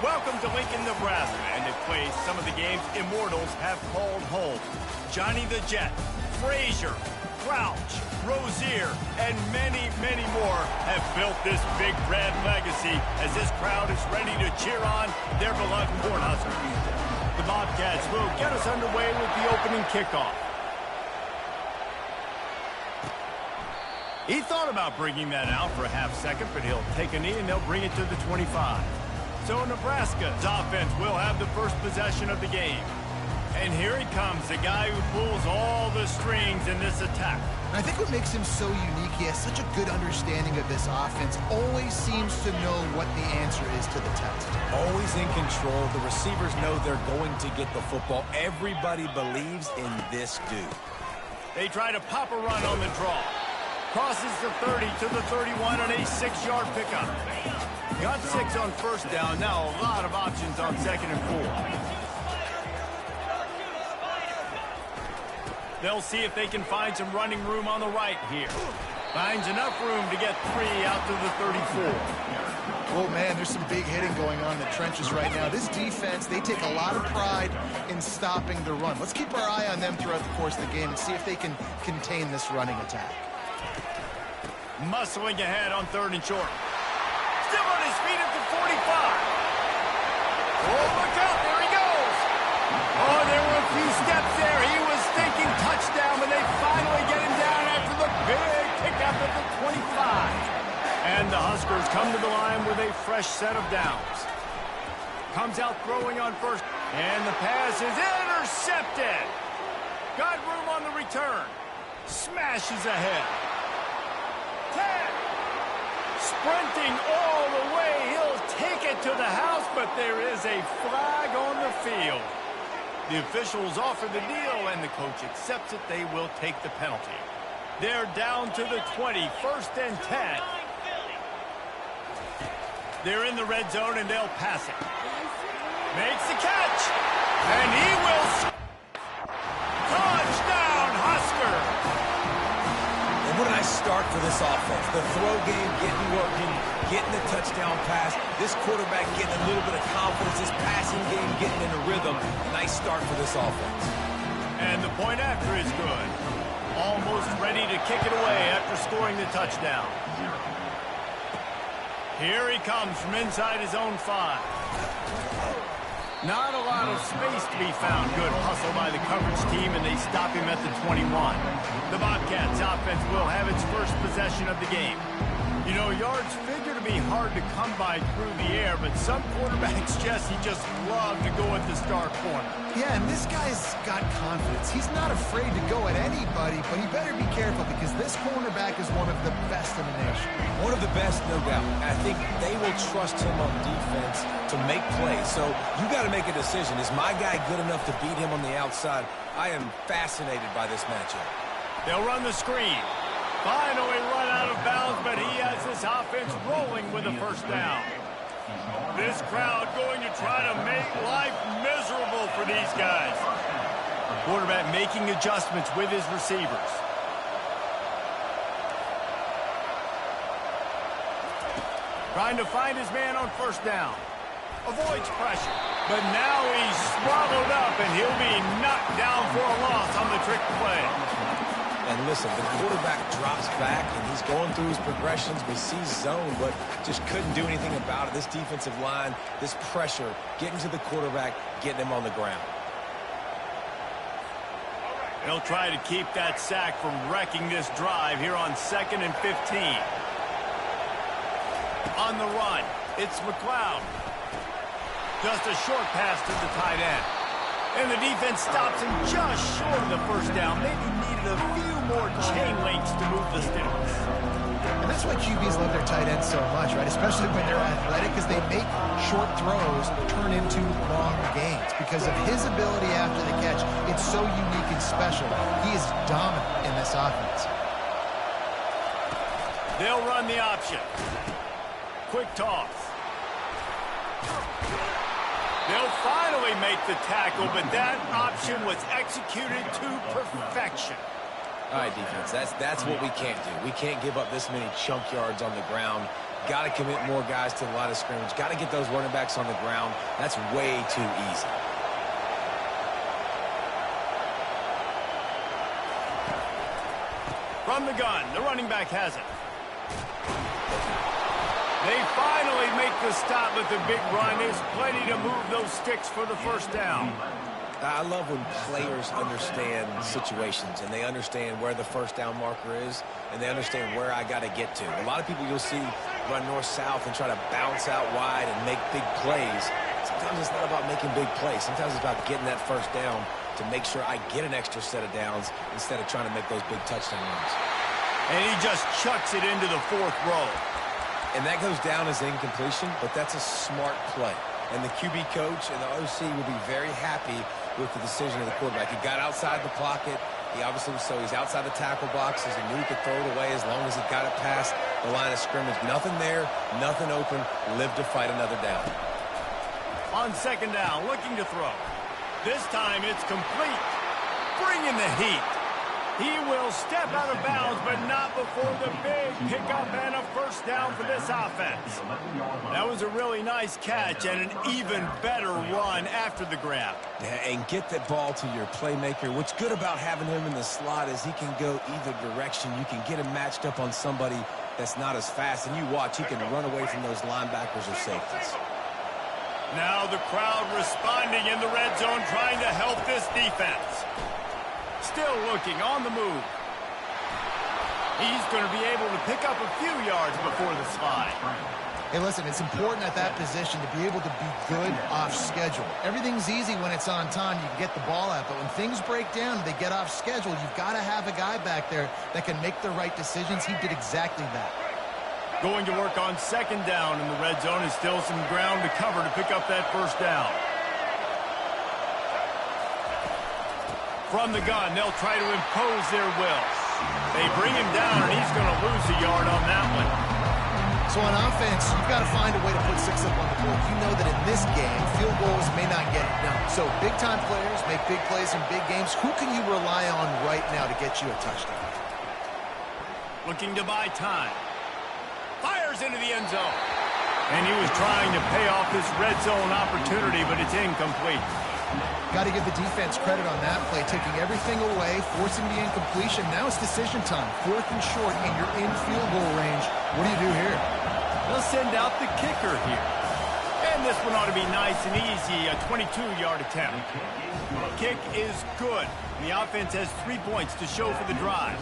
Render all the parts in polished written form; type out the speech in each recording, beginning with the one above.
Welcome to Lincoln, Nebraska, and they play some of the games immortals have called home. Johnny the Jet, Frazier, Crouch, Rozier, and many, many more have built this big red legacy as this crowd is ready to cheer on their beloved Cornhuskers. The Bobcats will get us underway with the opening kickoff. He thought about bringing that out for a half second, but he'll take a knee and they'll bring it to the 25. So Nebraska's offense will have the first possession of the game. And here he comes, the guy who pulls all the strings in this attack. I think what makes him so unique, he has such a good understanding of this offense, always seems to know what the answer is to the test. Always in control. The receivers know they're going to get the football. Everybody believes in this dude. They try to pop a run on the draw. Crosses the 30 to the 31 on a 6-yard pickup. Got 6 on first down. Now a lot of options on 2nd and 4. They'll see if they can find some running room on the right here. Finds enough room to get 3 out to the 34. Oh, man, there's some big hitting going on in the trenches right now. This defense, they take a lot of pride in stopping the run. Let's keep our eye on them throughout the course of the game and see if they can contain this running attack. Muscling ahead on 3rd and short. Still on his feet at the 45. Oh, look out, there he goes. Oh, there were a few steps there. He was thinking touchdown, but they finally get him down after the big pickup at the 25. And the Huskers come to the line with a fresh set of downs. Comes out throwing on first, and the pass is intercepted. Got room on the return. Smashes ahead. 10. Sprinting all the way. He'll take it to the house, but there is a flag on the field. The officials offer the deal, and the coach accepts it. They will take the penalty. They're down to the 20, 1st and 10. They're in the red zone, and they'll pass it. Makes the catch, and he will. Touchdown, Husker! And what a nice start for this offense. The throw game getting working, getting the touchdown pass. This quarterback getting a little bit of confidence. This passing game getting in a rhythm. Nice start for this offense. And the point after is good. Almost ready to kick it away after scoring the touchdown. Here he comes from inside his own 5. Not a lot of space to be found. Good hustle by the coverage team, and they stop him at the 21. The Bobcats offense will have its first possession of the game. You know, yards figure to be hard to come by through the air, but some quarterbacks, Jesse, just love to go at the star corner. Yeah, and this guy's got confidence. He's not afraid to go at anybody, but he better be careful because this cornerback is one of the best in the nation. One of the best, no doubt. I think they will trust him on defense to make plays. So you got to make a decision. Is my guy good enough to beat him on the outside? I am fascinated by this matchup. They'll run the screen. Finally run out of bounds, but he has this offense rolling with a first down. This crowd going to try to make life miserable for these guys. The quarterback making adjustments with his receivers. Trying to find his man on first down. Avoids pressure. But now he's swallowed up, and he'll be knocked down for a loss on the trick play. And listen, the quarterback drops back, and he's going through his progressions. We see zone, but just couldn't do anything about it. This defensive line, this pressure, getting to the quarterback, getting him on the ground. They'll try to keep that sack from wrecking this drive here on 2nd and 15. On the run, it's McLeod. Just a short pass to the tight end. And the defense stops him just short of the first down. Maybe needed a few more chain links to move the sticks. And that's why QBs love their tight ends so much, right? Especially when they're athletic, because they make short throws turn into long gains. Because of his ability after the catch, it's so unique and special. He is dominant in this offense. They'll run the option. Quick toss. They'll finally make the tackle, but that option was executed to perfection. All right, defense, that's what we can't do. We can't give up this many chunk yards on the ground. Got to commit more guys to the line of scrimmage. Got to get those running backs on the ground. That's way too easy. From the gun, the running back has it. They finally make the stop with the big run. There's plenty to move those sticks for the first down. I love when players understand situations and they understand where the first down marker is and they understand where I got to get to. A lot of people you'll see run north-south and try to bounce out wide and make big plays. Sometimes it's not about making big plays. Sometimes it's about getting that first down to make sure I get an extra set of downs instead of trying to make those big touchdown runs. And he just chucks it into the fourth row. And that goes down as incompletion, but that's a smart play. And the QB coach and the OC will be very happy with the decision of the quarterback. He got outside the pocket. He obviously, so he's outside the tackle box. He knew he could throw it away as long as he got it past the line of scrimmage. Nothing there, nothing open. Live to fight another down. On second down, looking to throw. This time it's complete. Bringing the heat. He will step out of bounds, but not before the big pickup and a first down for this offense. That was a really nice catch and an even better run after the grab. Yeah, and get that ball to your playmaker. What's good about having him in the slot is he can go either direction. You can get him matched up on somebody that's not as fast, and you watch, he can run away from those linebackers or safeties. Now the crowd responding in the red zone, trying to help this defense. Still looking on the move. He's going to be able to pick up a few yards before the slide. Hey, listen, it's important at that position to be able to be good off schedule. Everything's easy when it's on time. You can get the ball out, but when things break down and they get off schedule, you've got to have a guy back there that can make the right decisions. He did exactly that. Going to work on second down in the red zone. Is still some ground to cover to pick up that first down. From the gun, they'll try to impose their will. They bring him down, and he's going to lose a yard on that one. So on offense, you've got to find a way to put 6 up on the board. You know that in this game, field goals may not get it done. So big-time players make big plays in big games. Who can you rely on right now to get you a touchdown? Looking to buy time. Fires into the end zone. And he was trying to pay off this red zone opportunity, but it's incomplete. Got to give the defense credit on that play, taking everything away, forcing the incompletion. Now it's decision time. 4th and short, and you're in field goal range. What do you do here? They'll send out the kicker here. And this one ought to be nice and easy, a 22-yard attempt. Kick is good. The offense has 3 points to show for the drive.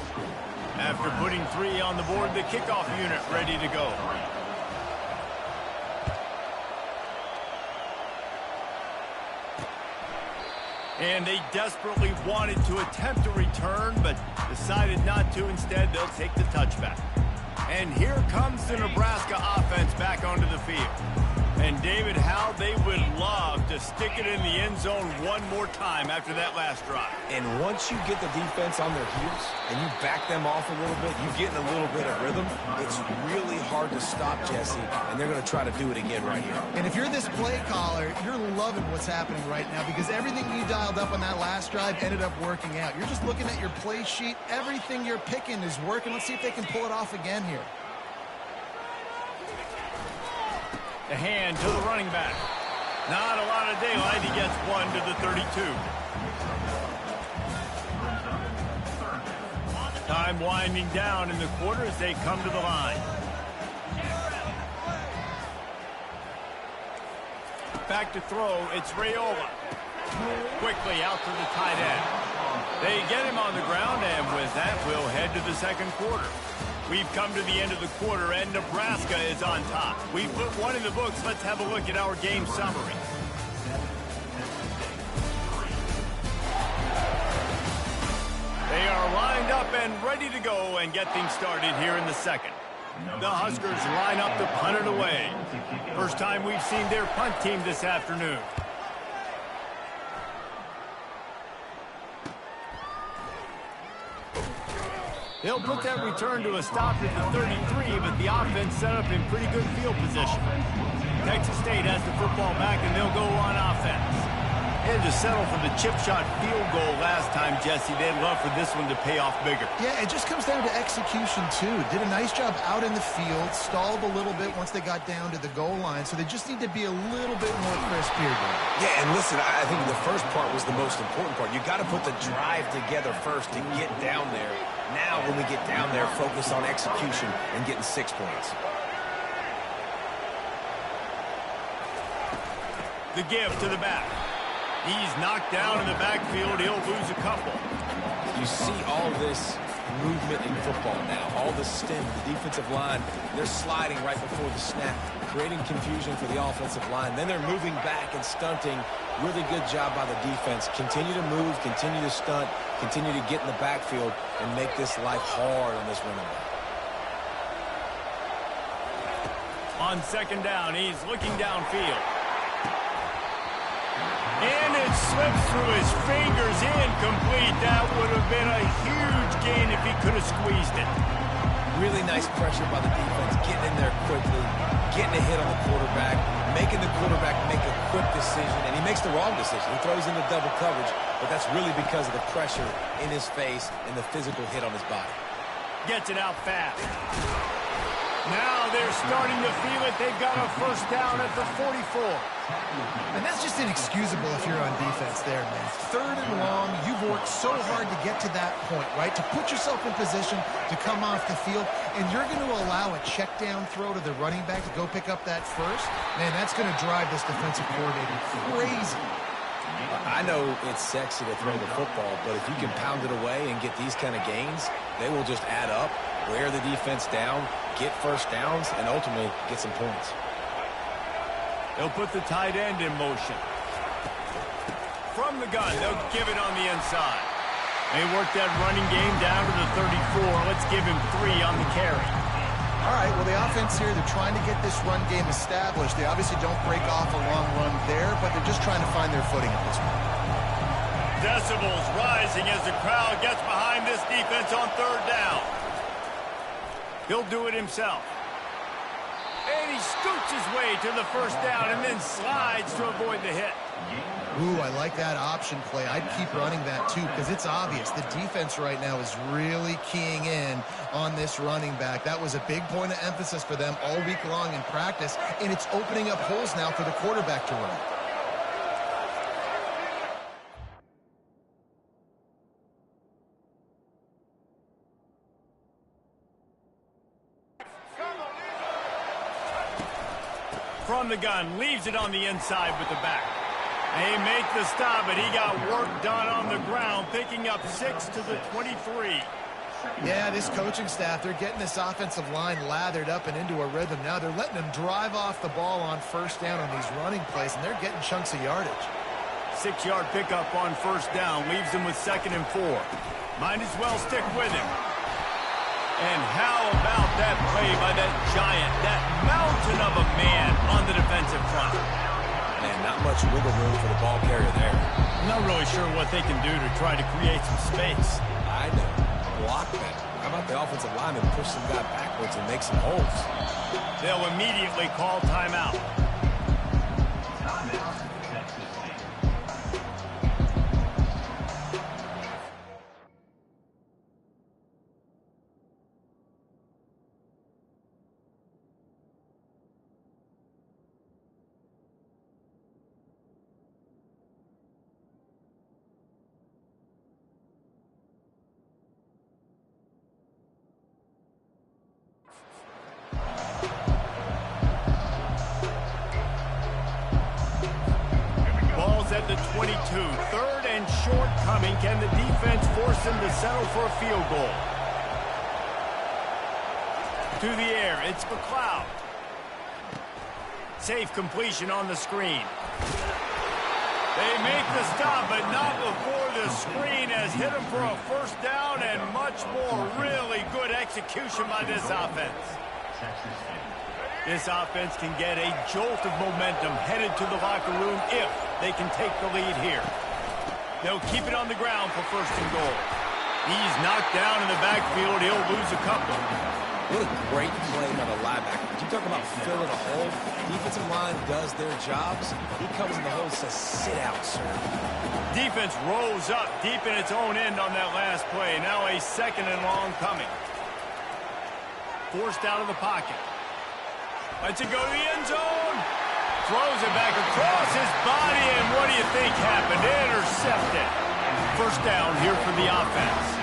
After putting 3 on the board, the kickoff unit ready to go. And they desperately wanted to attempt a return, but decided not to. Instead, they'll take the touchback. And here comes the Nebraska offense back onto the field. And David, how they would love to stick it in the end zone one more time after that last drive. And once you get the defense on their heels and you back them off a little bit, you get in a little bit of rhythm, it's really hard to stop, Jesse, and they're going to try to do it again right here. And if you're this play caller, you're loving what's happening right now because everything you dialed up on that last drive ended up working out. You're just looking at your play sheet. Everything you're picking is working. Let's see if they can pull it off again here. The hand to the running back. Not a lot of daylight. He gets 1 to the 32. Time winding down in the quarter as they come to the line. Back to throw. It's Raiola. Quickly out to the tight end. They get him on the ground, and with that, we'll head to the second quarter. We've come to the end of the quarter, and Nebraska is on top. We put 1 in the books. Let's have a look at our game summary. They are lined up and ready to go and get things started here in the second. The Huskers line up to punt it away. First time we've seen their punt team this afternoon. They'll put that return to a stop at the 33, but the offense set up in pretty good field position. Texas State has the football back, and they'll go on offense. They had to settle for the chip shot field goal last time, Jesse. They'd love for this one to pay off bigger. Yeah, it just comes down to execution, too. Did a nice job out in the field, stalled a little bit once they got down to the goal line, so they just need to be a little bit more crisp here, Greg. Yeah, and listen, I think the first part was the most important part. You got to put the drive together first to get down there. Now, when we get down there, focus on execution and getting 6 points. The give to the back. He's knocked down in the backfield. He'll lose a couple. You see all this movement in football now. All the stem, the defensive line, they're sliding right before the snap, creating confusion for the offensive line. Then they're moving back and stunting. Really good job by the defense. Continue to move, continue to stunt, continue to get in the backfield and make this life hard on this running back. On second down, he's looking downfield. And it slips through his fingers, incomplete. That would have been a huge gain if he could have squeezed it. Really nice pressure by the defense, getting in there quickly, getting a hit on the quarterback, making the quarterback make a quick decision, and he makes the wrong decision. He throws into double coverage, but that's really because of the pressure in his face and the physical hit on his body. Gets it out fast. Now they're starting to feel it. They've got a first down at the 44. And that's just inexcusable if you're on defense there, man. Third and long, you've worked so hard to get to that point, right? To put yourself in position to come off the field, and you're going to allow a check down throw to the running back to go pick up that first? Man, that's going to drive this defensive coordinator crazy. I know it's sexy to throw the football, but if you can pound it away and get these kind of gains, they will just add up, wear the defense down, get first downs, and ultimately get some points. They'll put the tight end in motion. From the gun, they'll give it on the inside. They work that running game down to the 34. Let's give him 3 on the carry. All right, well, the offense here, they're trying to get this run game established. They obviously don't break off a long run there, but they're just trying to find their footing at this point. Decibels rising as the crowd gets behind this defense on third down. He'll do it himself. And he scoots his way to the first down and then slides to avoid the hit. Ooh, I like that option play. I'd keep running that too because it's obvious. The defense right now is really keying in on this running back. That was a big point of emphasis for them all week long in practice, and it's opening up holes now for the quarterback to run. From the gun, leaves it on the inside with the back. They make the stop, but he got work done on the ground, picking up 6 to the 23. Yeah, this coaching staff, they're getting this offensive line lathered up and into a rhythm. Now they're letting them drive off the ball on first down on these running plays, and they're getting chunks of yardage. 6-yard pickup on first down, leaves them with 2nd and 4. Might as well stick with him. And how about that play by that giant, that mountain of a man on the defensive front? Man, not much wiggle room for the ball carrier there. I'm not really sure what they can do to try to create some space. I know. Block that. How about the offensive lineman push some guy backwards and make some holes? They'll immediately call timeout. At the 22, 3rd and short coming. Can the defense force him to settle for a field goal? To the air, it's McLeod. Safe completion on the screen. They make the stop, but not before the screen has hit him for a first down and much more. Really good execution by this offense. This offense can get a jolt of momentum headed to the locker room if they can take the lead here. They'll keep it on the ground for 1st and goal. He's knocked down in the backfield. He'll lose a couple. What a great play by the linebacker. You talk about filling a hole. Defensive line does their jobs. He comes in the hole and says, sit out, sir. Defense rolls up deep in its own end on that last play. Now a 2nd and long coming. Forced out of the pocket. Lets it go to the end zone. Throws it back across his body, and what do you think happened? Intercepted. First down here for the offense.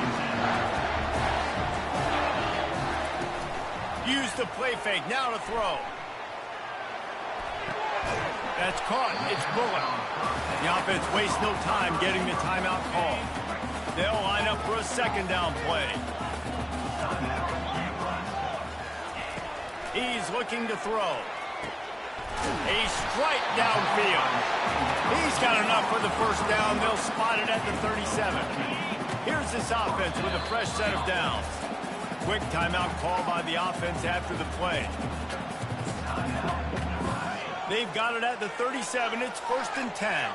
Use the play fake, now to throw. That's caught, it's Bullock. The offense wastes no time getting the timeout call. They'll line up for a 2nd down play. He's looking to throw. A strike downfield. He's got enough for the first down. They'll spot it at the 37. Here's this offense with a fresh set of downs. Quick timeout call by the offense after the play. They've got it at the 37. It's 1st and 10.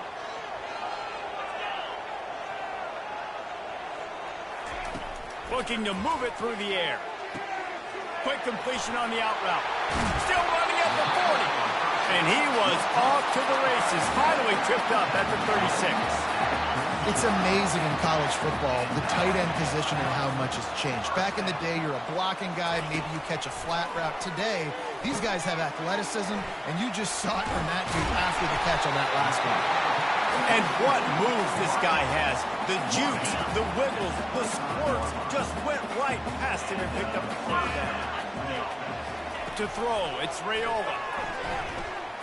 Looking to move it through the air. Quick completion on the out route. Still running at the 40. And he was off to the races. Finally tripped up at the 36. It's amazing in college football, the tight end position and how much has changed. Back in the day, you're a blocking guy. Maybe you catch a flat route. Today, these guys have athleticism, and you just saw it from that dude after the catch on that last one. And what moves this guy has. The jukes, the wiggles, the squirts just went right past him and picked up the first down. To throw, it's Raiola.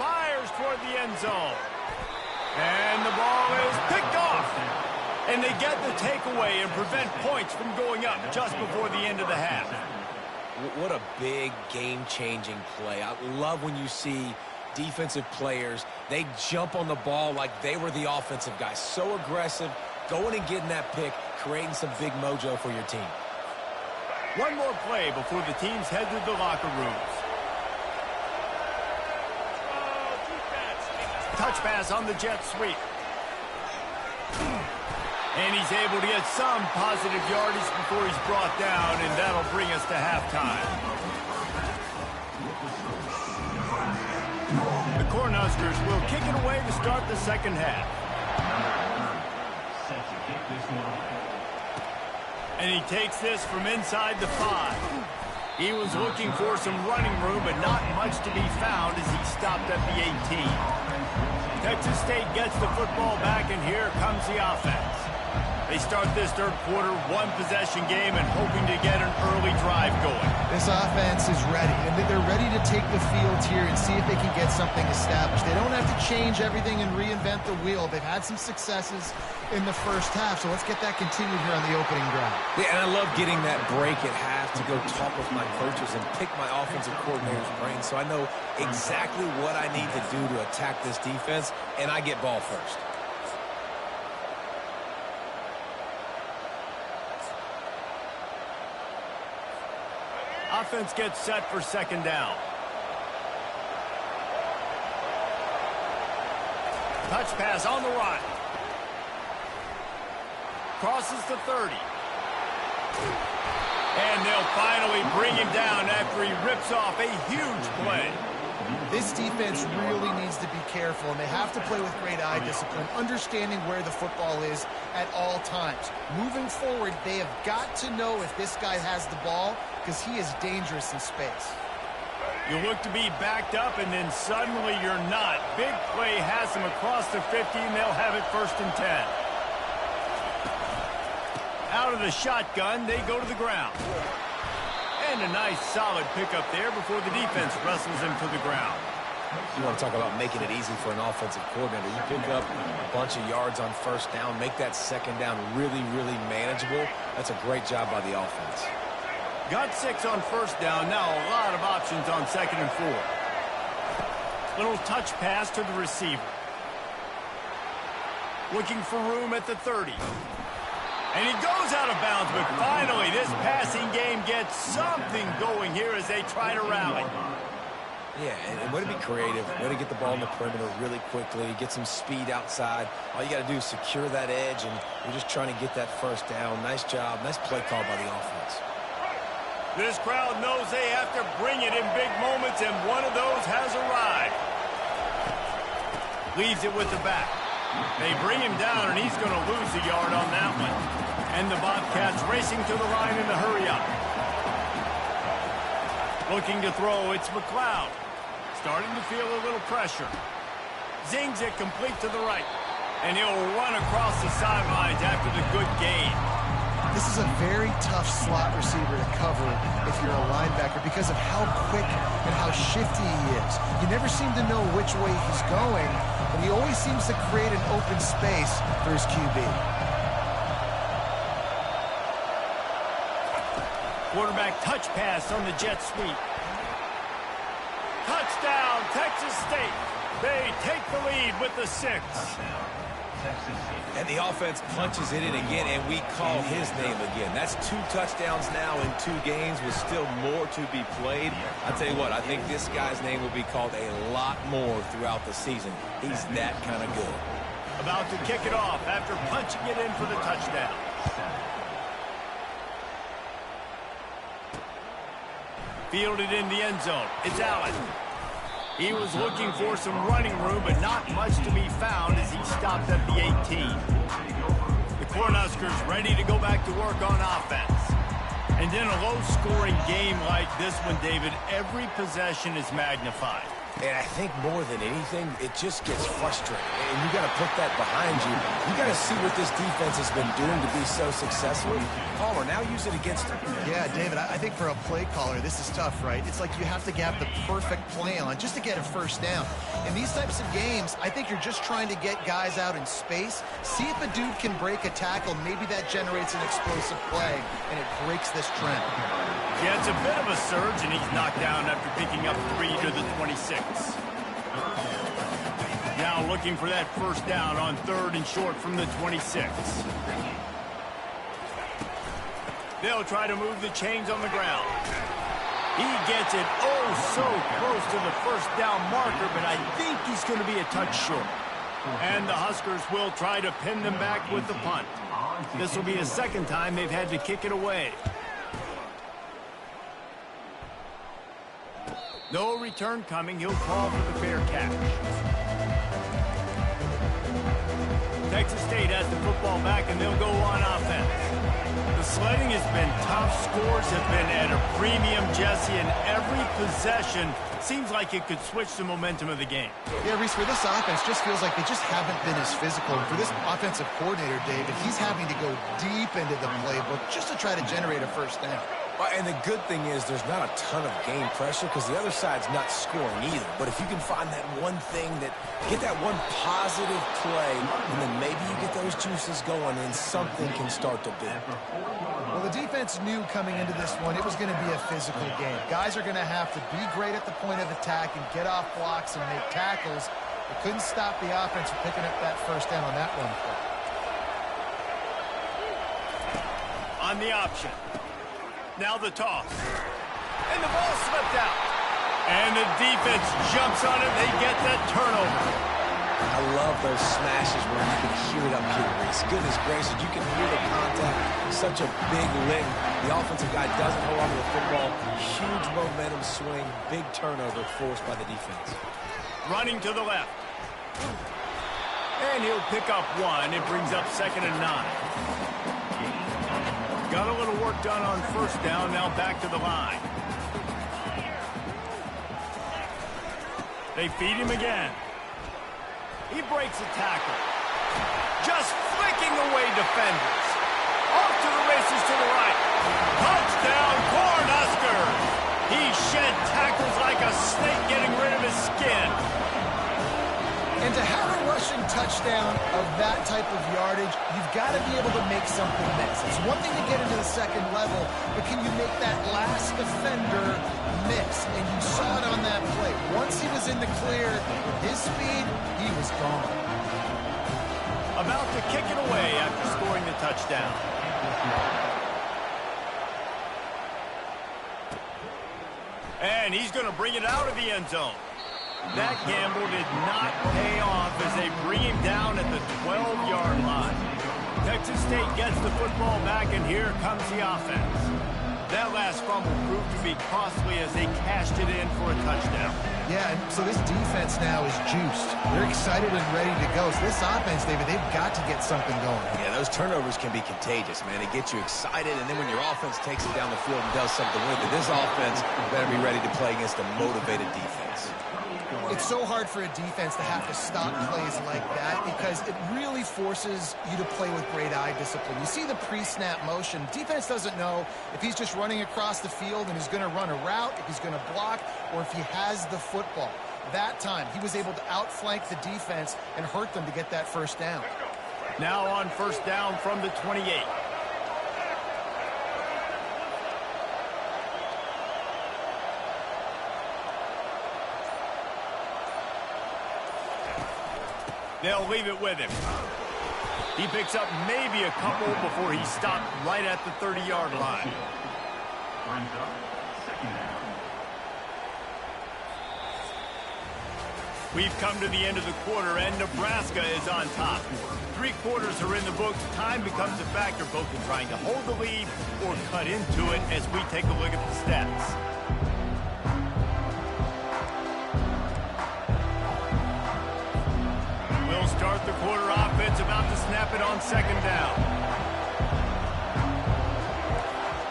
Fires toward the end zone. And the ball is picked off. And they get the takeaway and prevent points from going up just before the end of the half. What a big game-changing play. I love when you see defensive players, they jump on the ball like they were the offensive guys. So aggressive, going and getting that pick, creating some big mojo for your team. One more play before the teams head to the locker rooms. Touch pass on the jet sweep. And he's able to get some positive yardage before he's brought down, and that'll bring us to halftime. The Cornhuskers will kick it away to start the 2nd half. And he takes this from inside the 5. He was looking for some running room, but not much to be found as he stopped at the 18. Texas State gets the football back, and here comes the offense. They start this 3rd quarter, 1-possession game, and hoping to get an early drive going. This offense is ready, and they're ready to take the field here and see if they can get something established. They don't have to change everything and reinvent the wheel. They've had some successes in the first half, so let's get that continued here on the opening drive. Yeah, and I love getting that break at half to go talk with my coaches and pick my offensive coordinator's brain so I know exactly what I need to do to attack this defense, and I get ball first. Offense gets set for 2nd down. Touch pass on the run. Crosses the 30. And they'll finally bring him down after he rips off a huge play. This defense really needs to be careful, and they have to play with great eye discipline, understanding where the football is at all times. Moving forward, they have got to know if this guy has the ball, because he is dangerous in space. You look to be backed up, and then suddenly you're not. Big play has them across the 50, and they'll have it 1st and 10. Out of the shotgun, they go to the ground. And a nice solid pickup there before the defense wrestles him to the ground. You want to talk about making it easy for an offensive coordinator. You pick up a bunch of yards on 1st down, make that 2nd down really, really manageable. That's a great job by the offense. Got 6 on 1st down. Now a lot of options on 2nd and 4. Little touch pass to the receiver. Looking for room at the 30. And he goes out of bounds, but finally this passing game gets something going here as they try to rally. Yeah, and way to be creative, way to get the ball in the perimeter really quickly, get some speed outside. All you got to do is secure that edge, and you're just trying to get that 1st down. Nice job, nice play call by the offense. This crowd knows they have to bring it in big moments, and one of those has arrived. Leaves it with the back. They bring him down, and he's going to lose a yard on that one. And the Bobcats racing to the line in the hurry-up. Looking to throw, it's McLeod. Starting to feel a little pressure. Zings it complete to the right. And he'll run across the sidelines after the good gain. This is a very tough slot receiver to cover if you're a linebacker because of how quick and how shifty he is. You never seem to know which way he's going, but he always seems to create an open space for his QB. Quarterback touch pass on the jet sweep. Touchdown, Texas State. They take the lead with the 6. And the offense punches it in again, and we call his name again. That's 2 touchdowns now in 2 games with still more to be played. I tell you what, I think this guy's name will be called a lot more throughout the season. He's that kind of good. About to kick it off after punching it in for the touchdown. Fielded in the end zone. It's Allen. He was looking for some running room, but not much to be found as he stopped at the 18. The Cornhuskers ready to go back to work on offense. And in a low-scoring game like this one, David, every possession is magnified. And I think more than anything, it just gets frustrating. And you got to put that behind you. You got to see what this defense has been doing to be so successful. Palmer, now use it against them. Yeah, David, I think for a play caller, this is tough, right? It's like you have to have the perfect play on just to get a first down. In these types of games, I think you're just trying to get guys out in space, see if a dude can break a tackle. Maybe that generates an explosive play, and it breaks this trend. Yeah, it's a bit of a surge, and he's knocked down after picking up 3 to the 26. Now looking for that first down on 3rd and short from the 26. They'll try to move the chains on the ground. He gets it oh so close to the first down marker, but I think he's going to be a touch short. And the Huskers will try to pin them back with the punt. This will be the 2nd time they've had to kick it away. No return coming. He'll call for the fair catch. Texas State has the football back, and they'll go on offense. The sledding has been tough. Scores have been at a premium, Jesse, and every possession seems like it could switch the momentum of the game. Yeah, Reese, for this offense, just feels like they just haven't been as physical. And for this offensive coordinator, David, he's having to go deep into the playbook just to try to generate a first down. And the good thing is there's not a ton of game pressure because the other side's not scoring either. But if you can find that one thing, get that one positive play, and then maybe you get those juices going and something can start to build. Well, the defense knew coming into this one it was going to be a physical game. Guys are going to have to be great at the point of attack and get off blocks and make tackles. They couldn't stop the offense from picking up that first down on that one. On the option. Now the toss. And the ball slipped out. And the defense jumps on it. They get that turnover. I love those smashes where you can hear it up here, Reese. Goodness gracious, you can hear the contact. Such a big lick. The offensive guy doesn't hold on to the football. Huge momentum swing. Big turnover forced by the defense. Running to the left. And he'll pick up 1. It brings up 2nd and 9. Got a little work done on first down, now back to the line. They feed him again. He breaks a tackle. Just flicking away defenders. Off to the races to the right. Touchdown, Cornhuskers! He shed tackles like a snake getting rid of his skin. And to have a rushing touchdown of that type of yardage, you've got to be able to make something miss. It's one thing to get into the 2nd level, but can you make that last defender miss? And you saw it on that play. Once he was in the clear, with his speed, he was gone. About to kick it away after scoring the touchdown. And he's going to bring it out of the end zone. That gamble did not pay off as they bring him down at the 12-yard line. Texas State gets the football back, and here comes the offense. That last fumble proved to be costly as they cashed it in for a touchdown. Yeah, and so this defense now is juiced. They're excited and ready to go. So this offense, David, they've got to get something going. Yeah, those turnovers can be contagious, man. They get you excited, and then when your offense takes it down the field and does something with it, this offense better be ready to play against a motivated defense. It's so hard for a defense to have to stop plays like that because it really forces you to play with great eye discipline. You see the pre-snap motion. Defense doesn't know if he's just running across the field and he's going to run a route, if he's going to block, or if he has the football. That time, he was able to outflank the defense and hurt them to get that first down. Now on first down from the 28. They'll leave it with him. He picks up maybe a couple before he's stopped right at the 30-yard line. We've come to the end of the quarter, and Nebraska is on top. 3 quarters are in the books. Time becomes a factor both in trying to hold the lead or cut into it as we take a look at the stats. We'll start the quarter offense, about to snap it on second down.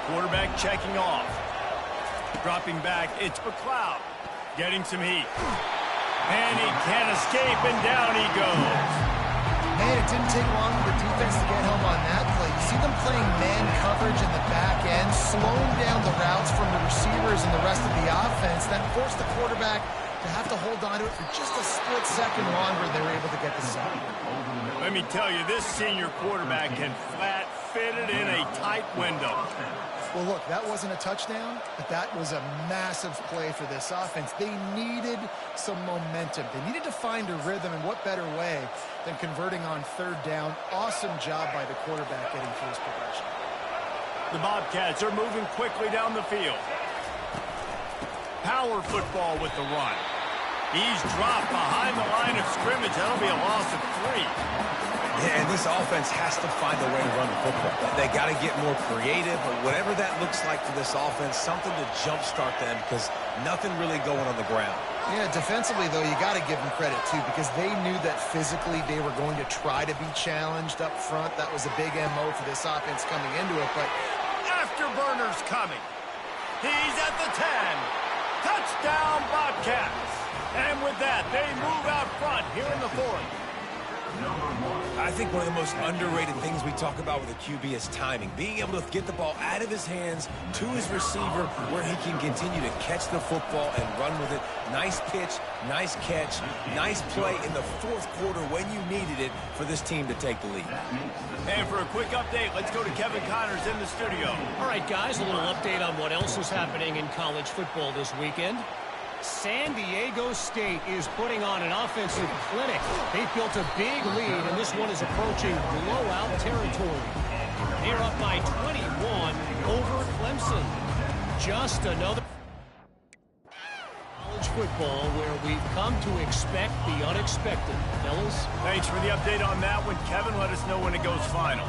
Quarterback checking off. Dropping back, it's McLeod. Getting some heat. And he can't escape, and down he goes. Man, it didn't take long for the defense to get home on that play. You see them playing man coverage in the back end, slowing down the routes from the receivers and the rest of the offense. That forced the quarterback to have to hold on to it for just a split second longer. They were able to get the sack. Let me tell you, this senior quarterback can flat fit it in a tight window. Well, look, that wasn't a touchdown, but that was a massive play for this offense. They needed some momentum. They needed to find a rhythm, and what better way than converting on third down. Awesome job by the quarterback getting through his progression. The Bobcats are moving quickly down the field. Power football with the run. He's dropped behind the line of scrimmage. That'll be a loss of 3. Yeah, and this offense has to find a way to run the football. They got to get more creative, but whatever that looks like for this offense, something to jumpstart them because nothing really going on the ground. Yeah, defensively, though, you got to give them credit, too, because they knew that physically they were going to try to be challenged up front. That was a big MO for this offense coming into it, but Afterburner's coming. He's at the 10. Touchdown, Bobcats. And with that, they move out front here in the 4th. I think one of the most underrated things we talk about with a QB is timing. Being able to get the ball out of his hands to his receiver where he can continue to catch the football and run with it. Nice pitch, nice catch, nice play in the 4th quarter when you needed it for this team to take the lead. And for a quick update, let's go to Kevin Connors in the studio. All right, guys, a little update on what else is happening in college football this weekend. San Diego State is putting on an offensive clinic. They've built a big lead, and this one is approaching blowout territory. They're up by 21 over Clemson. Just another college football where we've come to expect the unexpected. Fellas? Thanks for the update on that one, Kevin. Let us know when it goes final.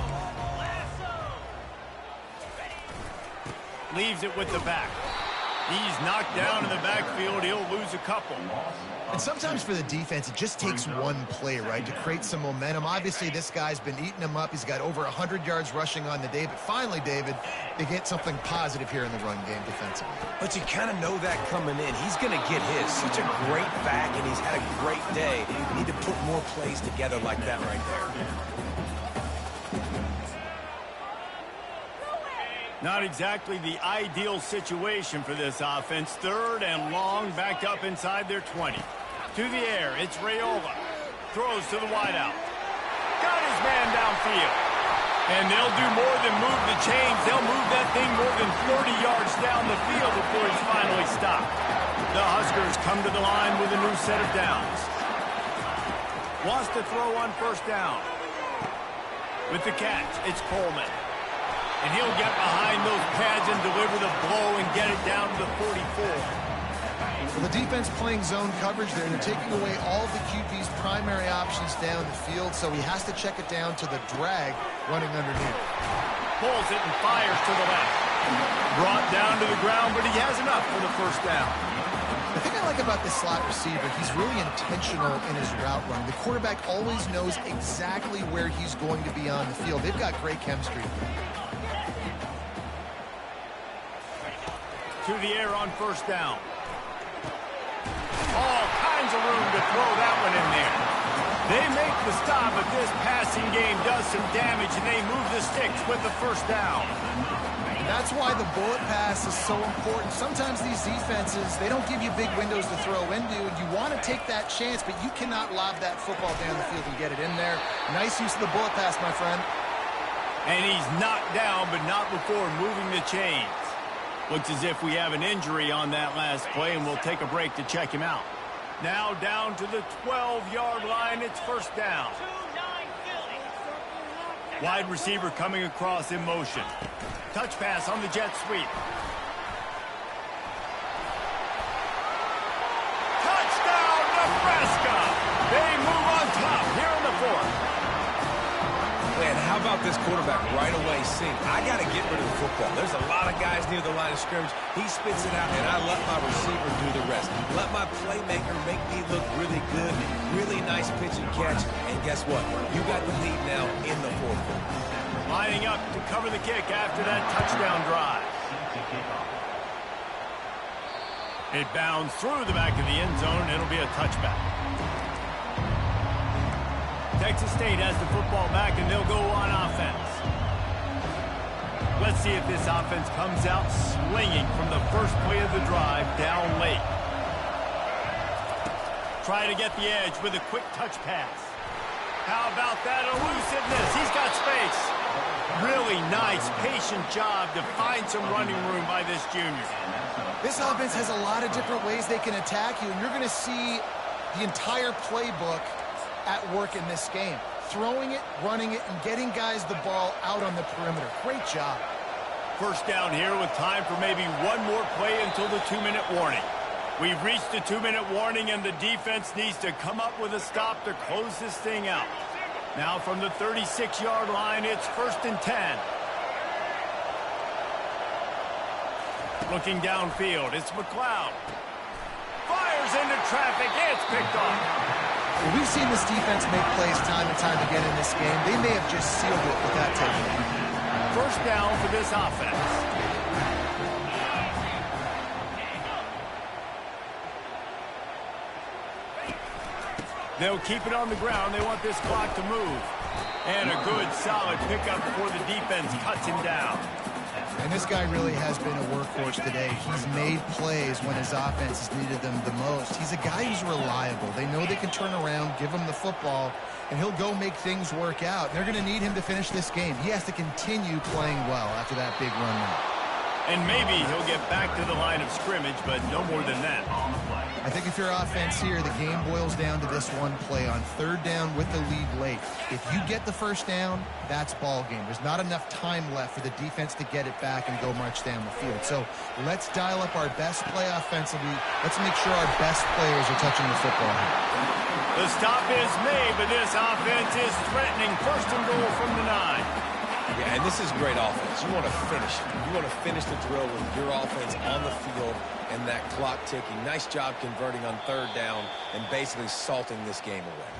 Leaves it with the back. He's knocked down in the backfield. He'll lose a couple. And sometimes for the defense, it just takes one play, right, to create some momentum. Obviously, this guy's been eating them up. He's got over 100 yards rushing on the day. But finally, David, they get something positive here in the run game defensively. But you kind of know that coming in. He's going to get his. Such a great back, and he's had a great day. You need to put more plays together like that right there. Not exactly the ideal situation for this offense. 3rd and long, backed up inside their 20. To the air, it's Raiola. Throws to the wideout. Got his man downfield. And they'll do more than move the chains. They'll move that thing more than 40 yards down the field before he's finally stopped. The Huskers come to the line with a new set of downs. Wants to throw on first down. With the catch, it's Coleman. And he'll get behind those pads and deliver the blow and get it down to the 44. Well, the defense playing zone coverage there. They're taking away all of the QB's primary options down the field, so he has to check it down to the drag running underneath. Pulls it and fires to the left. Brought down to the ground, but he has enough for the first down. The thing I like about this slot receiver, he's really intentional in his route running. The quarterback always knows exactly where he's going to be on the field. They've got great chemistry. To the air on first down. All kinds of room to throw that one in there. They make the stop, but this passing game does some damage, and they move the sticks with the first down. That's why the bullet pass is so important. Sometimes these defenses, they don't give you big windows to throw into, and you want to take that chance, but you cannot lob that football down the field and get it in there. Nice use of the bullet pass, my friend. And he's knocked down, but not before moving the chains. Looks as if we have an injury on that last play, and we'll take a break to check him out. Now down to the 12-yard line, it's first down. Wide receiver coming across in motion. Touch pass on the jet sweep. Touchdown, Nebraska! They move on top here in the fourth. Man, how about this quarterback right away seeing, I got to get rid of the football. There's a lot of guys near the line of scrimmage. He spits it out, and I let my receiver do the rest. Let my playmaker make me look really good. Really nice pitch and catch. And guess what? You got the lead now in the fourth quarter. Lining up to cover the kick after that touchdown drive. It bounds through the back of the end zone, and it'll be a touchback. Texas State has the football back, and they'll go on offense. Let's see if this offense comes out swinging from the first play of the drive down late. Try to get the edge with a quick touch pass. How about that elusiveness? He's got space. Really nice, patient job to find some running room by this junior. This offense has a lot of different ways they can attack you, and you're going to see the entire playbook at work in this game. Throwing it, running it, and getting guys the ball out on the perimeter. Great job. First down here with time for maybe one more play until the 2-minute warning. We've reached the 2-minute warning, and the defense needs to come up with a stop to close this thing out. Now from the 36-yard line, it's 1st and 10. Looking downfield, it's McLeod. Fires into traffic, it's picked off. Well, we've seen this defense make plays time and time again in this game. They may have just sealed it with that takeaway. First down for this offense. They'll keep it on the ground. They want this clock to move. And a good, solid pickup before the defense cuts him down. And this guy really has been a workhorse today. He's made plays when his offense has needed them the most. He's a guy who's reliable. They know they can turn around, give him the football, and he'll go make things work out. They're going to need him to finish this game. He has to continue playing well after that big run now. And maybe he'll get back to the line of scrimmage, but no more than that. I think if you're offense here, the game boils down to this one play on 3rd down with the lead late. If you get the first down, that's ball game. There's not enough time left for the defense to get it back and go march down the field. So let's dial up our best play offensively. Let's make sure our best players are touching the football. The stop is made, but this offense is threatening. 1st and goal from the 9. Yeah, and this is great offense. You want to finish it. You want to finish the drill with your offense on the field and that clock ticking. Nice job converting on 3rd down and basically salting this game away.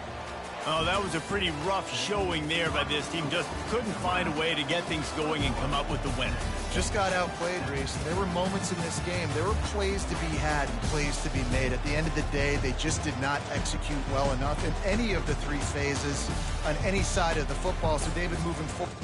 Oh, that was a pretty rough showing there by this team. Just couldn't find a way to get things going and come up with the win. Just got outplayed, Reese. There were moments in this game. There were plays to be had and plays to be made. At the end of the day, they just did not execute well enough in any of the 3 phases on any side of the football. So, David, moving forward.